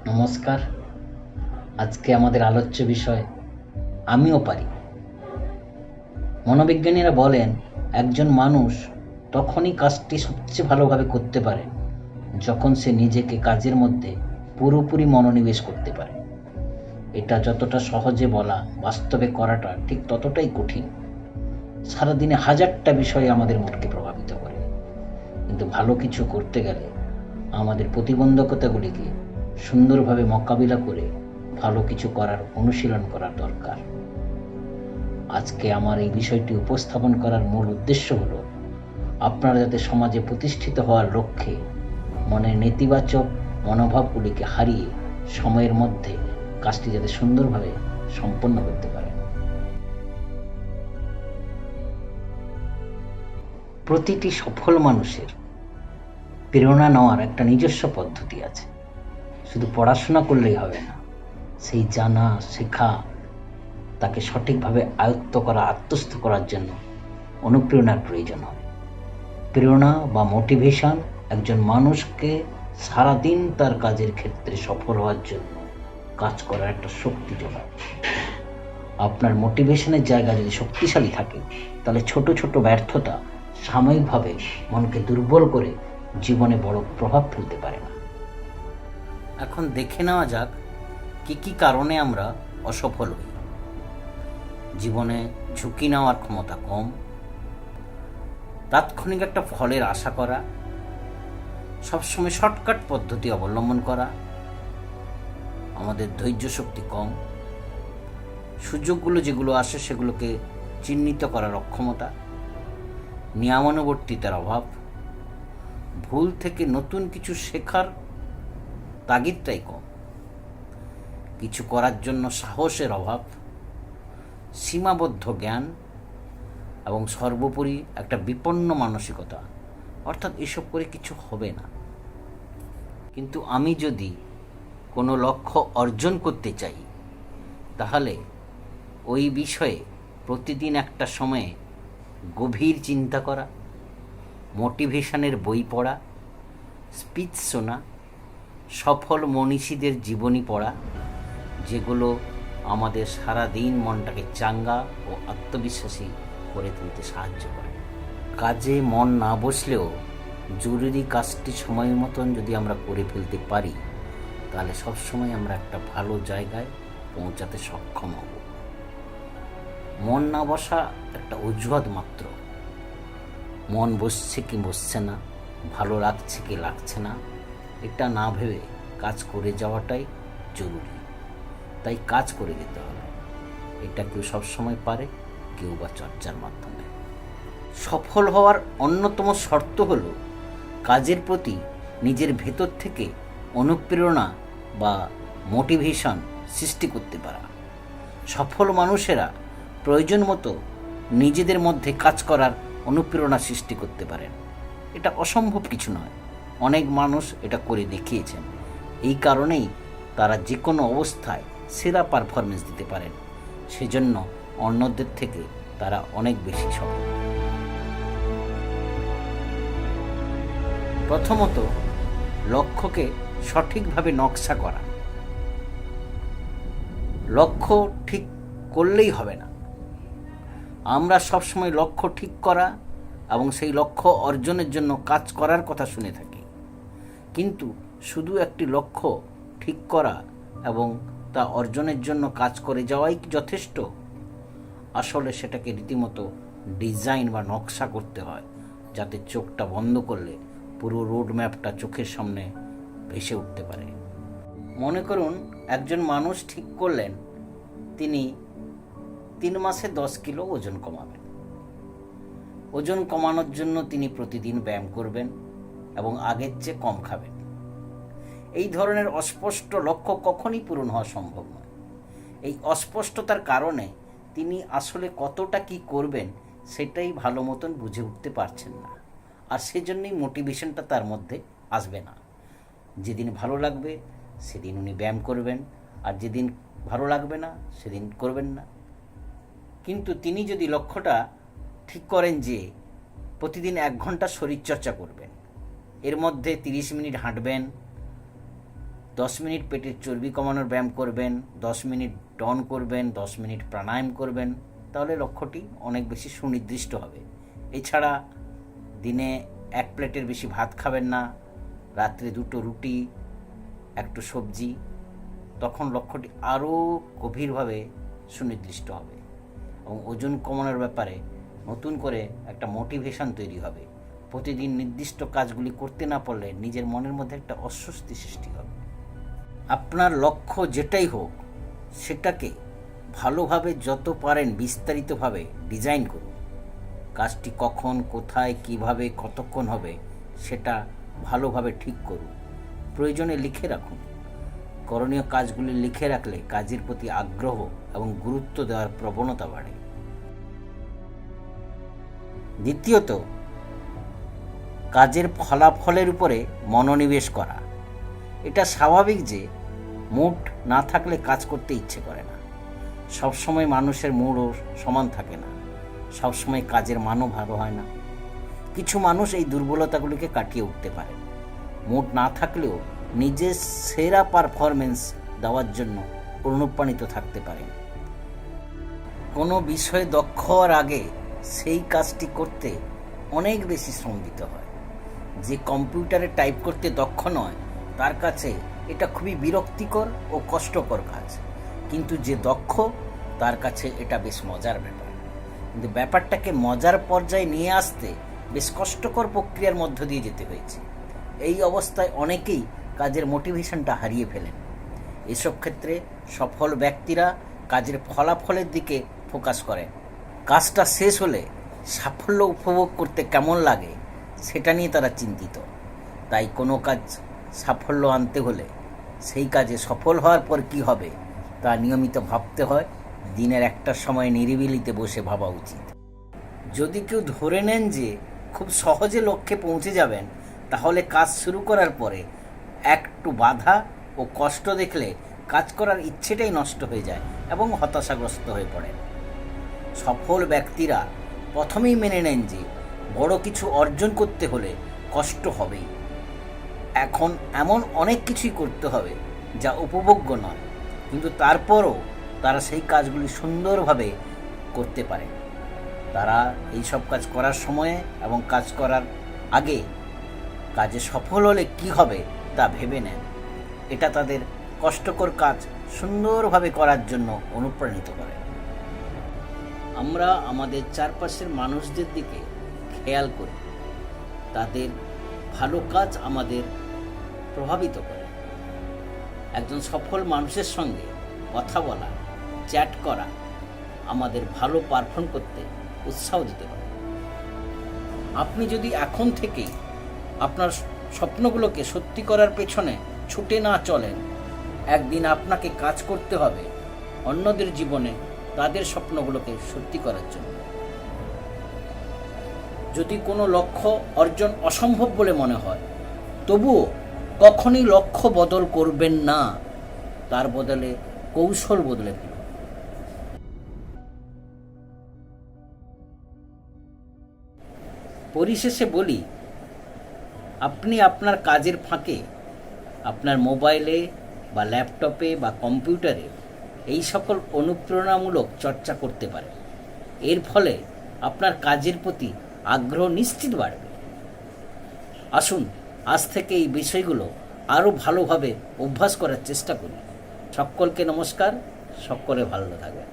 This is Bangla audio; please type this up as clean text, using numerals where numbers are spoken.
নমস্কার। আজকে আমাদের আলোচ্য বিষয় আমিও পারি। মনোবিজ্ঞানীরা বলেন একজন মানুষ তখনই কাজটি সবচেয়ে ভালোভাবে করতে পারে যখন সে নিজেকে কাজের মধ্যে পুরোপুরি মনোনিবেশ করতে পারে। এটা যতটা সহজে বলা, বাস্তবে করাটা ঠিক ততটাই কঠিন। সারাদিনে হাজারটা বিষয় আমাদের মনকে প্রভাবিত করে, কিন্তু ভালো কিছু করতে গেলে আমাদের প্রতিবন্ধকতাগুলিকে সুন্দরভাবে মোকাবিলা করে ভালো কিছু করার অনুশীলন করা দরকার। আজকে আমার এই বিষয়টি উপস্থাপন করার মূল উদ্দেশ্য হল আপনারা যাতে সমাজে প্রতিষ্ঠিত হওয়ার লক্ষ্যে মনের নেতিবাচক মনোভাবগুলিকে হারিয়ে সময়ের মধ্যে কাজটি যাতে সুন্দরভাবে সম্পন্ন করতে পারেন। প্রতিটি সফল মানুষের প্রেরণা নেওয়ার একটা নিজস্ব পদ্ধতি আছে। শুধু পড়াশোনা করলেই হবে না, সেই জানা শেখা তাকে সঠিকভাবে আয়ত্ত করা, আত্মস্থ করার জন্য অনুপ্রেরণার প্রয়োজন হয়। প্রেরণা বা মোটিভেশন একজন মানুষকে সারাদিন তার কাজের ক্ষেত্রে সফল হওয়ার জন্য কাজ করার একটা শক্তি যোগায়। আপনার মোটিভেশনের জায়গা যদি শক্তিশালী থাকে, তাহলে ছোট ছোট ব্যর্থতা সাময়িকভাবে মনকে দুর্বল করে জীবনে বড় প্রভাব ফেলতে পারে না। এখন দেখে নেওয়া যাক কি কি কারণে আমরা অসফল হই। জীবনে ঝুঁকি নেওয়ার ক্ষমতা কম, তাৎক্ষণিক একটা ফলের আশা করা, সবসময় শর্টকাট পদ্ধতি অবলম্বন করা, আমাদের ধৈর্য শক্তি কম, সুযোগগুলো যেগুলো আসে সেগুলোকে চিহ্নিত করার অক্ষমতা, নিয়মানুবর্তিতার অভাব, ভুল থেকে নতুন কিছু শেখার তাগিদটাই কম, কিছু করার জন্য সাহসের অভাব, সীমাবদ্ধ জ্ঞান এবং সর্বোপরি একটা বিপন্ন মানসিকতা, অর্থাৎ এসব করে কিছু হবে না। কিন্তু আমি যদি কোনো লক্ষ্য অর্জন করতে চাই, তাহলে ওই বিষয়ে প্রতিদিন একটা সময়ে গভীর চিন্তা করা, মোটিভেশনের বই পড়া, স্পিচ শোনা, সফল মনীষীদের জীবনী পড়া, যেগুলো আমাদের সারাদিন মনটাকে চাঙ্গা ও আত্মবিশ্বাসী করে তুলতে সাহায্য করে। কাজে মন না বসলেও জরুরি কাজটি সময় মতন যদি আমরা করে ফেলতে পারি, তাহলে সবসময় আমরা একটা ভালো জায়গায় পৌঁছাতে সক্ষম হব। মন না বসা একটা অজুহাত মাত্র। মন বসছে কি বসছে না, ভালো লাগছে কি লাগছে না, এটা না ভেবে কাজ করে যাওয়াটাই জরুরি। তাই কাজ করে যেতে হবে। এটা কেউ সবসময় পারে, কেউ বা চর্চার মাধ্যমে। সফল হওয়ার অন্যতম শর্ত হল কাজের প্রতি নিজের ভেতর থেকে অনুপ্রেরণা বা মোটিভেশন সৃষ্টি করতে পারা। সফল মানুষেরা প্রয়োজন মতো নিজেদের মধ্যে কাজ করার অনুপ্রেরণা সৃষ্টি করতে পারেন। এটা অসম্ভব কিছু নয়, অনেক মানুষ এটা করে দেখিয়েছেন। এই কারণেই তারা যে কোনো অবস্থায় সেরা পারফরমেন্স দিতে পারেন। সেজন্য অন্যদের থেকে তারা অনেক বেশি সফল। প্রথমত, লক্ষ্যকে সঠিকভাবে নকশা করা। লক্ষ্য ঠিক করলেই হবে না। আমরা সবসময় লক্ষ্য ঠিক করা এবং সেই লক্ষ্য অর্জনের জন্য কাজ করার কথা শুনে থাকি, কিন্তু শুধু একটি লক্ষ্য ঠিক করা এবং তা অর্জনের জন্য কাজ করে যাওয়াই যথেষ্ট? আসলে সেটাকে রীতিমতো ডিজাইন বা নকশা করতে হয়, যাতে চোখটা বন্ধ করলে পুরো রোড ম্যাপটা চোখের সামনে ভেসে উঠতে পারে। মনে করুন একজন মানুষ ঠিক করলেন তিনি 3 মাসে 10 কিলো ওজন কমাবেন। ওজন কমানোর জন্য তিনি প্রতিদিন ব্যায়াম করবেন এবং আগের চেয়ে কম খাবেন। এই ধরনের অস্পষ্ট লক্ষ্য কখনই পূরণ হওয়া সম্ভব নয়। এই অস্পষ্টতার কারণে তিনি আসলে কতটা কি করবেন সেটাই ভালো মতন বুঝে উঠতে পারছেন না, আর সেজন্যই মোটিভেশনটা তার মধ্যে আসবে না। যেদিন ভালো লাগবে সেদিন উনি ব্যায়াম করবেন, আর যেদিন ভালো লাগবে না সেদিন করবেন না। কিন্তু তিনি যদি লক্ষ্যটা ঠিক করেন যে প্রতিদিন 1 ঘন্টা শরীরচর্চা করবেন, এর মধ্যে 30 মিনিট হাঁটবেন, 10 মিনিট পেটের চর্বি কমানোর ব্যায়াম করবেন, 10 মিনিট ডন করবেন, 10 মিনিট প্রাণায়াম করবেন, তাহলে লক্ষ্যটি অনেক বেশি সুনির্দিষ্ট হবে। এছাড়া দিনে 1 প্লেটের বেশি ভাত খাবেন না, রাত্রে 2টো রুটি, একটু সবজি, তখন লক্ষ্যটি আরও গভীরভাবে সুনির্দিষ্ট হবে এবং ওজন কমানোর ব্যাপারে নতুন করে একটা মোটিভেশন তৈরি হবে। প্রতিদিন নির্দিষ্ট কাজগুলি করতে না পারলে নিজের মনের মধ্যে একটা অস্বস্তি সৃষ্টি হবে। আপনার লক্ষ্য যেটাই হোক সেটাকে ভালোভাবে যত পারেন বিস্তারিতভাবে ডিজাইন করুন। কাজটি কখন, কোথায়, কিভাবে, কতক্ষণ হবে সেটা ভালোভাবে ঠিক করুন। প্রয়োজনে লিখে রাখুন। করণীয় কাজগুলি লিখে রাখলে কাজের প্রতি আগ্রহ এবং গুরুত্ব দেওয়ার প্রবণতা বাড়ে। দ্বিতীয়ত, কাজের ফলাফলের উপরে মনোনিবেশ করা। এটা স্বাভাবিক যে মুড না থাকলে কাজ করতে ইচ্ছে করে না। সবসময় মানুষের মুডও সমান থাকে না, সবসময় কাজের মানও ভালো হয় না। কিছু মানুষ এই দুর্বলতাগুলিকে কাটিয়ে উঠতে পারে। মুড না থাকলেও নিজের সেরা পারফরমেন্স দেওয়ার জন্য অনুপ্রাণিত থাকতে পারে। কোনো বিষয়ে দক্ষ হওয়ার আগে সেই কাজটি করতে অনেক বেশি শ্রম দিতে হয়। যে কম্পিউটারে টাইপ করতে দক্ষ নয় তার কাছে এটা খুবই বিরক্তিকর ও কষ্টকর কাজ, কিন্তু যে দক্ষ তার কাছে এটা বেশ মজার ব্যাপার। কিন্তু ব্যাপারটাকে মজার পর্যায়ে নিয়ে আসতে বেশ কষ্টকর প্রক্রিয়ার মধ্য দিয়ে যেতে হয়েছে। এই অবস্থায় অনেকেই কাজের মোটিভেশনটা হারিয়ে ফেলেন। এসব ক্ষেত্রে সফল ব্যক্তিরা কাজের ফলাফলের দিকে ফোকাস করেন। কাজটা শেষ হলে সাফল্য উপভোগ করতে কেমন লাগে সেটা নিয়ে তারা চিন্তিত। তাই কোনো কাজ সাফল্য আনতে হলে সেই কাজে সফল হওয়ার পর কী হবে তা নিয়মিত ভাবতে হয়। দিনের একটা সময় নিরিবিলিতে বসে ভাবা উচিত। যদি কেউ ধরে নেন যে খুব সহজে লক্ষ্যে পৌঁছে যাবেন, তাহলে কাজ শুরু করার পরে একটু বাধা ও কষ্ট দেখলে কাজ করার ইচ্ছেটাই নষ্ট হয়ে যায় এবং হতাশাগ্রস্ত হয়ে পড়েন। সফল ব্যক্তিরা প্রথমেই মেনে নেন যে বড় কিছু অর্জন করতে হলে কষ্ট হবেই। এখন এমন অনেক কিছুই করতে হবে যা উপভোগ্য নয়, কিন্তু তারপরও তারা সেই কাজগুলি সুন্দরভাবে করতে পারে। তারা এই সব কাজ করার সময়ে এবং কাজ করার আগে কাজে সফল হলে কি হবে তা ভেবে নেন। এটা তাদের কষ্টকর কাজ সুন্দরভাবে করার জন্য অনুপ্রাণিত করে। আমরা আমাদের চারপাশের মানুষদের দিকে খেয়াল করি, তাদের ভালো কাজ আমাদের প্রভাবিত করে। একজন সফল মানুষের সঙ্গে কথা বলা, চ্যাট করা আমাদের ভালো পারফর্ম করতে উৎসাহ দিতে পারে। আপনি যদি এখন থেকেই আপনার স্বপ্নগুলোকে সত্যি করার পেছনে ছুটে না চলেন, একদিন আপনাকে কাজ করতে হবে অন্যদের জীবনে তাদের স্বপ্নগুলোকে সত্যি করার জন্য। যদি কোনো লক্ষ্য অর্জন অসম্ভব বলে মনে হয়, তবুও কখনই লক্ষ্য বদল করবেন না, তার বদলে কৌশল বদলে ফেলুন। পরিশেষে বলি, আপনি আপনার কাজের ফাঁকে আপনার মোবাইলে বা ল্যাপটপে বা কম্পিউটারে এই সকল অনুপ্রেরণামূলক চর্চা করতে পারেন। এর ফলে আপনার কাজের প্রতি আগ্রহ নিশ্চিত বাড়বে। আসুন আজ থেকে এই বিষয়গুলো আরও ভালোভাবে অভ্যাস করার চেষ্টা করি। সকলকে নমস্কার, সকলে ভালো থাকবেন।